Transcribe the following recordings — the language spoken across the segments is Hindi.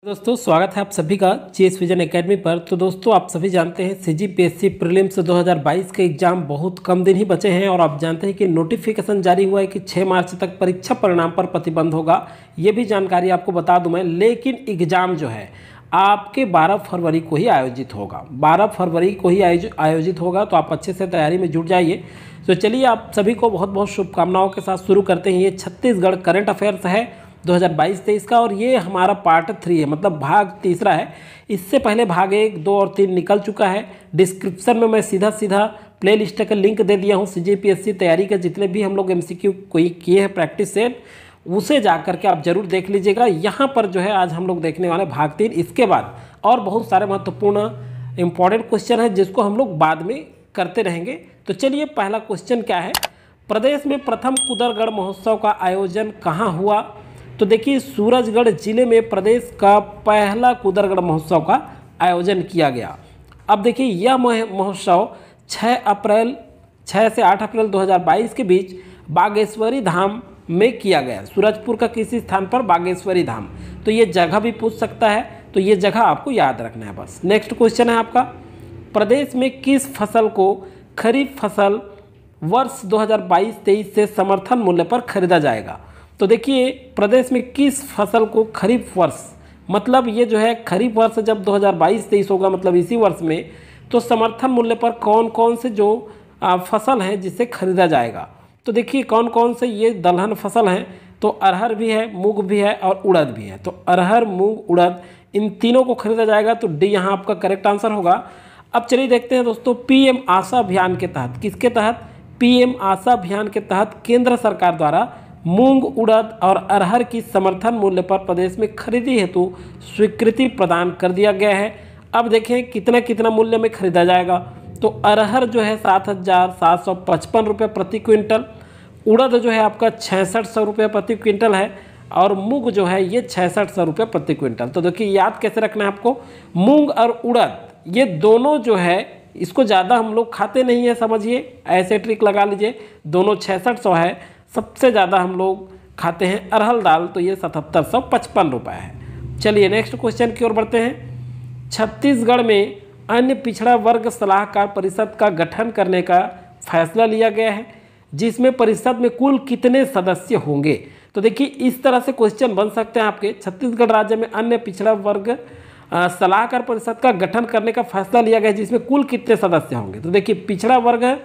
दोस्तों स्वागत है आप सभी का जीएस विजन एकेडमी पर। तो दोस्तों आप सभी जानते हैं सीजीपीएससी प्रीलिम्स 2022 के एग्जाम बहुत कम दिन ही बचे हैं और आप जानते हैं कि नोटिफिकेशन जारी हुआ है कि 6 मार्च तक परीक्षा परिणाम पर प्रतिबंध होगा। ये भी जानकारी आपको बता दूं मैं, लेकिन एग्ज़ाम जो है आपके 12 फरवरी को ही आयोजित होगा। 12 फरवरी को ही आयोजित होगा, तो आप अच्छे से तैयारी में जुट जाइए। तो चलिए आप सभी को बहुत बहुत शुभकामनाओं के साथ शुरू करते हैं। ये छत्तीसगढ़ करंट अफेयर्स है 2022-23 का और ये हमारा पार्ट 3 है, मतलब भाग तीसरा है। इससे पहले भाग 1, 2 और 3 निकल चुका है। डिस्क्रिप्शन में मैं सीधा प्ले लिस्ट का लिंक दे दिया हूँ। सीजीपीएससी तैयारी के जितने भी हम लोग एमसीक्यू कोई किए हैं प्रैक्टिस सेट, उसे जा करके आप जरूर देख लीजिएगा। यहाँ पर जो है आज हम लोग देखने वाले भाग 3। इसके बाद और बहुत सारे महत्वपूर्ण इंपॉर्टेंट क्वेश्चन है जिसको हम लोग बाद में करते रहेंगे। तो चलिए पहला क्वेश्चन क्या है, प्रदेश में प्रथम कुदरगढ़ महोत्सव का आयोजन कहाँ हुआ? तो देखिए सूरजगढ़ जिले में प्रदेश का पहला कुदरगढ़ महोत्सव का आयोजन किया गया। अब देखिए यह महोत्सव 6 से 8 अप्रैल 2022 के बीच बागेश्वरी धाम में किया गया। सूरजपुर का किसी स्थान पर बागेश्वरी धाम, तो ये जगह भी पूछ सकता है, तो ये जगह आपको याद रखना है बस। नेक्स्ट क्वेश्चन है आपका, प्रदेश में किस फसल को खरीफ फसल वर्ष 2022-23 से समर्थन मूल्य पर खरीदा जाएगा? तो देखिए प्रदेश में किस फसल को खरीफ वर्ष, मतलब ये जो है खरीफ वर्ष जब 2022-23 होगा, मतलब इसी वर्ष में, तो समर्थन मूल्य पर कौन कौन से जो फसल हैं जिसे खरीदा जाएगा? तो देखिए कौन कौन से ये दलहन फसल हैं, तो अरहर भी है, मूंग भी है और उड़द भी है। तो अरहर, मूंग, उड़द, इन तीनों को खरीदा जाएगा, तो डी यहाँ आपका करेक्ट आंसर होगा। अब चलिए देखते हैं दोस्तों, पीएम आशा अभियान के तहत, किसके तहत? पीएम आशा अभियान के तहत केंद्र सरकार द्वारा मूंग, उड़द और अरहर की समर्थन मूल्य पर प्रदेश में खरीदी हेतु स्वीकृति प्रदान कर दिया गया है। अब देखें कितना मूल्य में खरीदा जाएगा। तो अरहर जो है 7,755 रुपये प्रति क्विंटल, उड़द जो है आपका 6600 रुपये प्रति क्विंटल है और मूंग जो है ये 6600 रुपये प्रति क्विंटल। तो देखिए याद कैसे रखना है आपको, मूंग और उड़द ये दोनों जो है, इसको ज़्यादा हम लोग खाते नहीं है, समझिए, ऐसे ट्रिक लगा लीजिए। दोनों 6600 है, सबसे ज़्यादा हम लोग खाते हैं अरहर दाल, तो ये 7755 रुपये है। चलिए नेक्स्ट क्वेश्चन की ओर बढ़ते हैं। छत्तीसगढ़ में अन्य पिछड़ा वर्ग सलाहकार परिषद का गठन करने का फैसला लिया गया है, जिसमें परिषद में कुल कितने सदस्य होंगे? तो देखिए इस तरह से क्वेश्चन बन सकते हैं आपके, छत्तीसगढ़ राज्य में अन्य पिछड़ा वर्ग सलाहकार परिषद का गठन करने का फैसला लिया गया है, जिसमें कुल कितने सदस्य होंगे? तो देखिए पिछड़ा वर्ग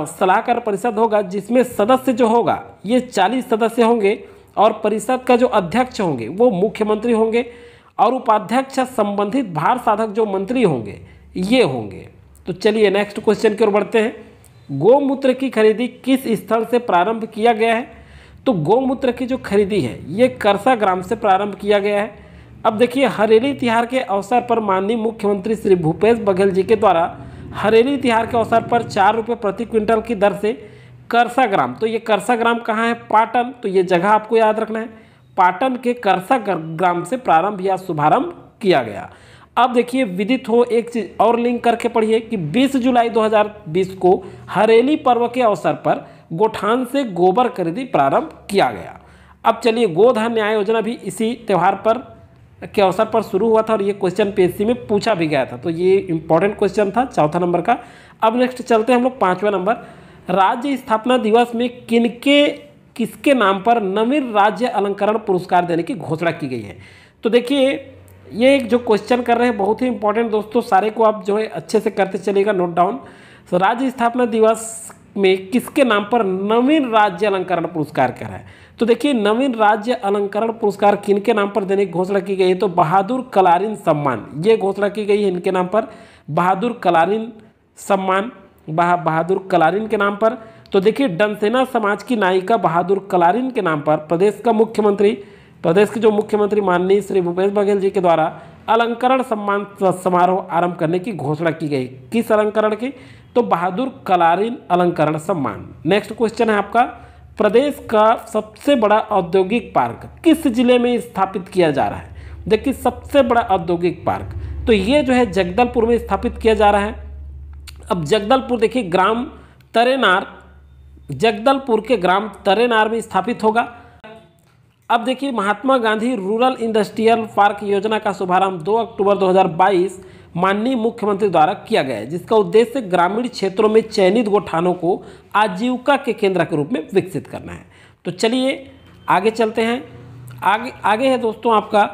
सलाहकार परिषद होगा जिसमें सदस्य जो होगा ये 40 सदस्य होंगे और परिषद का जो अध्यक्ष होंगे वो मुख्यमंत्री होंगे और उपाध्यक्ष संबंधित भार साधक जो मंत्री होंगे ये होंगे। तो चलिए नेक्स्ट क्वेश्चन की ओर बढ़ते हैं। गौमूत्र की खरीदी किस स्थल से प्रारंभ किया गया है? तो गौमूत्र की जो खरीदी है ये करसा ग्राम से प्रारंभ किया गया है। अब देखिए हरेली तिहार के अवसर पर माननीय मुख्यमंत्री श्री भूपेश बघेल जी के द्वारा हरेली तिहार के अवसर पर 4 रुपये प्रति क्विंटल की दर से करसा ग्राम, तो ये करसा ग्राम कहाँ है? पाटन, तो ये जगह आपको याद रखना है। पाटन के करसा ग्राम से प्रारंभ या शुभारंभ किया गया। अब देखिए विदित हो, एक चीज़ और लिंक करके पढ़िए कि 20 जुलाई 2020 को हरेली पर्व के अवसर पर गोठान से गोबर खरीदी प्रारंभ किया गया। अब चलिए गोधन न्याय योजना भी इसी त्यौहार पर के अवसर पर शुरू हुआ था और ये क्वेश्चन पीएससी में पूछा भी गया था, तो ये इंपॉर्टेंट क्वेश्चन था, चौथा नंबर का। अब नेक्स्ट चलते हैं हम लोग 5वां नंबर, राज्य स्थापना दिवस में किसके नाम पर नवीन राज्य अलंकरण पुरस्कार देने की घोषणा की गई है? तो देखिए ये एक जो क्वेश्चन कर रहे हैं बहुत ही इंपॉर्टेंट दोस्तों, सारे को आप जो है अच्छे से करते चलिएगा नोट डाउन। तो राज्य स्थापना दिवस में किसके नाम पर नवीन राज्य अलंकरण पुरस्कार कर रहा है? तो देखिए नवीन राज्य अलंकरण पुरस्कार किनके नाम पर देने की घोषणा की गई है? तो बहादुर कलारीन सम्मान, ये घोषणा की गई है इनके नाम पर, बहादुर कलारीन सम्मान, बहादुर कलारीन के नाम पर। तो देखिए डनसेना समाज की नायिका बहादुर कलारीन के नाम पर प्रदेश के जो मुख्यमंत्री माननीय श्री भूपेश बघेल जी के द्वारा अलंकरण सम्मान समारोह आरंभ करने की घोषणा की गई। किस अलंकरण की? तो बहादुर कलारीन अलंकरण सम्मान। नेक्स्ट क्वेश्चन है आपका, प्रदेश का सबसे बड़ा औद्योगिक पार्क किस जिले में स्थापित किया जा रहा है? देखिए सबसे बड़ा औद्योगिक पार्क तो ये जो है जगदलपुर में स्थापित किया जा रहा है। अब जगदलपुर देखिए ग्राम तरेनार, जगदलपुर के ग्राम तरेनार में स्थापित होगा। अब देखिए, Mahatma Gandhi rural industrial park योजना का शुभारंभ 2 अक्टूबर 2022 माननीय मुख्यमंत्री द्वारा किया गया है, जिसका उद्देश्य ग्रामीण क्षेत्रों में चयनित गोठानों को आजीविका के केंद्र के रूप में विकसित करना है। तो चलिए आगे चलते हैं। आगे है दोस्तों आपका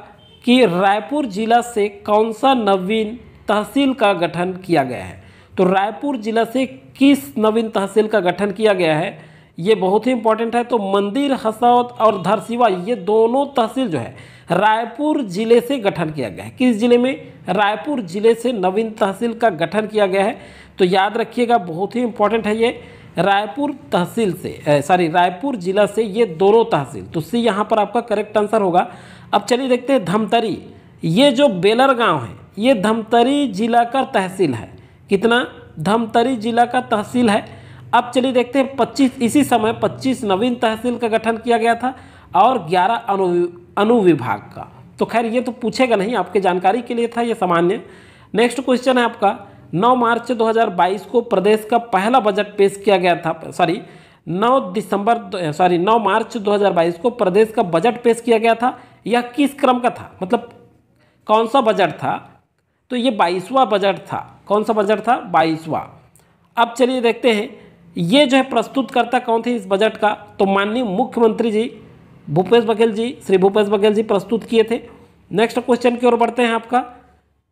कि रायपुर जिला से कौन सा नवीन तहसील का गठन किया गया है। तो रायपुर जिला से किस नवीन तहसील का गठन किया गया है, ये बहुत ही इंपॉर्टेंट है। तो मंदिर, हसौद और धरसीवा, ये दोनों तहसील जो है रायपुर जिले से गठन किया गया है। किस जिले में? रायपुर जिले से नवीन तहसील का गठन किया गया है। तो याद रखिएगा, बहुत ही इंपॉर्टेंट है ये। रायपुर तहसील से रायपुर जिला से ये दोनों तहसील, तो सी यहाँ पर आपका करेक्ट आंसर होगा। अब चलिए देखते हैं धमतरी, ये जो बेलर गांव है ये धमतरी जिला का तहसील है। कितना? धमतरी जिला का तहसील है। अब चलिए देखते हैं 25 इसी समय 25 नवीन तहसील का गठन किया गया था और 11 अनुविभाग का। तो खैर ये तो पूछेगा नहीं, आपके जानकारी के लिए था ये सामान्य। नेक्स्ट क्वेश्चन है आपका, 9 मार्च 2022 को प्रदेश का पहला बजट पेश किया गया था। 9 मार्च 2022 को प्रदेश का बजट पेश किया गया था। यह किस क्रम का था, मतलब कौन सा बजट था? तो ये 22वां बजट था। कौन सा बजट था? 22वां। अब चलिए देखते हैं ये जो है प्रस्तुतकर्ता कौन थे इस बजट का। तो माननीय मुख्यमंत्री जी श्री भूपेश बघेल जी प्रस्तुत किए थे। नेक्स्ट क्वेश्चन की ओर बढ़ते हैं आपका,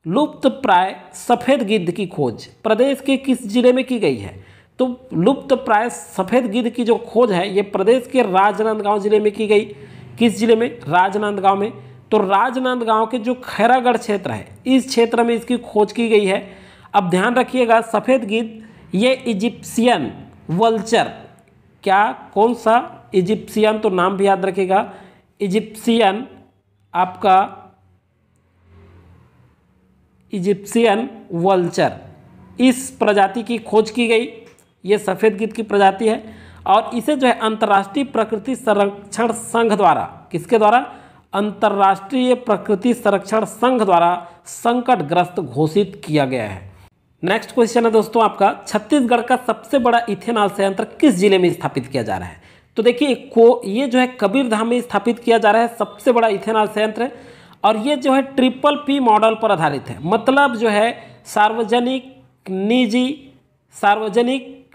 लुप्त प्राय सफ़ेद गिद्ध की खोज प्रदेश के किस जिले में की गई है? तो लुप्त प्राय सफ़ेद गिद्ध की जो खोज है ये प्रदेश के राजनांदगांव जिले में की गई। किस जिले में? राजनांदगांव में। तो राजनांदगांव के जो खैरागढ़ क्षेत्र है इस क्षेत्र में इसकी खोज की गई है। अब ध्यान रखिएगा, सफ़ेद गिद्ध ये इजिप्शियन वल्चर, क्या कौन सा? इजिप्शियन, तो नाम भी याद रखिएगा, इजिप्शियन आपका इजिप्शियन वल्चर, इस प्रजाति की खोज की गई। ये सफ़ेद गिद्ध की प्रजाति है और इसे जो है अंतर्राष्ट्रीय प्रकृति संरक्षण संघ द्वारा, किसके द्वारा? अंतर्राष्ट्रीय प्रकृति संरक्षण संघ द्वारा संकटग्रस्त घोषित किया गया है। नेक्स्ट क्वेश्चन है दोस्तों आपका, छत्तीसगढ़ का सबसे बड़ा इथेनॉल संयंत्र किस जिले में स्थापित किया जा रहा है? तो देखिए ये जो है कबीरधाम में स्थापित किया जा रहा है सबसे बड़ा इथेनॉल संयंत्र, और ये जो है PPP मॉडल पर आधारित है। मतलब जो है सार्वजनिक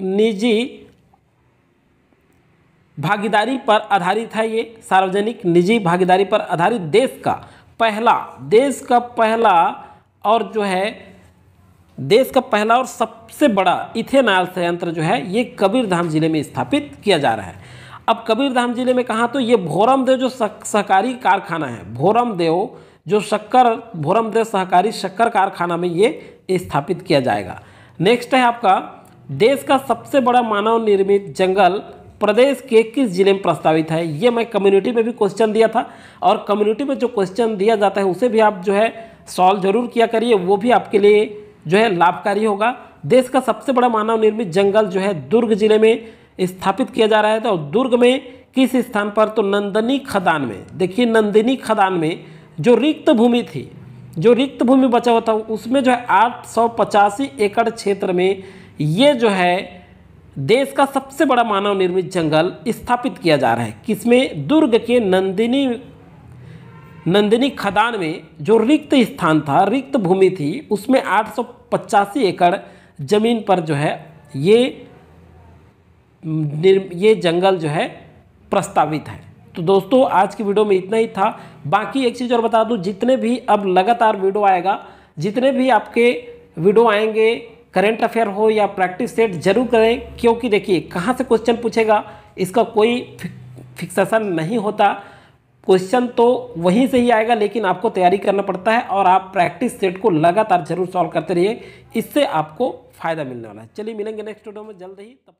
निजी भागीदारी पर आधारित है। ये सार्वजनिक निजी भागीदारी पर आधारित देश का पहला और सबसे बड़ा इथेनॉल संयंत्र जो है ये कबीरधाम जिले में स्थापित किया जा रहा है। अब कबीरधाम जिले में कहाँ? तो ये भोरमदेव जो सहकारी कारखाना है, भोरमदेव सहकारी शक्कर कारखाना में ये स्थापित किया जाएगा। नेक्स्ट है आपका, देश का सबसे बड़ा मानव निर्मित जंगल प्रदेश के किस जिले में प्रस्तावित है? ये मैं कम्युनिटी में भी क्वेश्चन दिया था, और कम्युनिटी में जो क्वेश्चन दिया जाता है उसे भी आप जो है सॉल्व जरूर किया करिए, वो भी आपके लिए जो है लाभकारी होगा। देश का सबसे बड़ा मानव निर्मित जंगल जो है दुर्ग जिले में स्थापित किया जा रहा है। तो दुर्ग में किस स्थान पर? तो नंदिनी खदान में। देखिए नंदिनी खदान में जो रिक्त भूमि बचा हुआ था उसमें जो है 885 एकड़ क्षेत्र में ये जो है देश का सबसे बड़ा मानव निर्मित जंगल स्थापित किया जा रहा है। किसमें? दुर्ग के नंदिनी खदान में जो रिक्त स्थान था, रिक्त भूमि थी, उसमें 885 एकड़ जमीन पर जो है ये जंगल जो है प्रस्तावित है। तो दोस्तों आज की वीडियो में इतना ही था। बाकी एक चीज़ और बता दूं, जितने भी अब लगातार वीडियो आएगा, जितने भी आपके वीडियो आएंगे करंट अफेयर हो या प्रैक्टिस सेट जरूर करें, क्योंकि देखिए कहाँ से क्वेश्चन पूछेगा इसका कोई फिक्सेशन नहीं होता। क्वेश्चन तो वहीं से ही आएगा, लेकिन आपको तैयारी करना पड़ता है और आप प्रैक्टिस सेट को लगातार जरूर सॉल्व करते रहिए, इससे आपको फायदा मिलने वाला है। चलिए मिलेंगे नेक्स्ट वीडियो में जल्द ही, तब तक।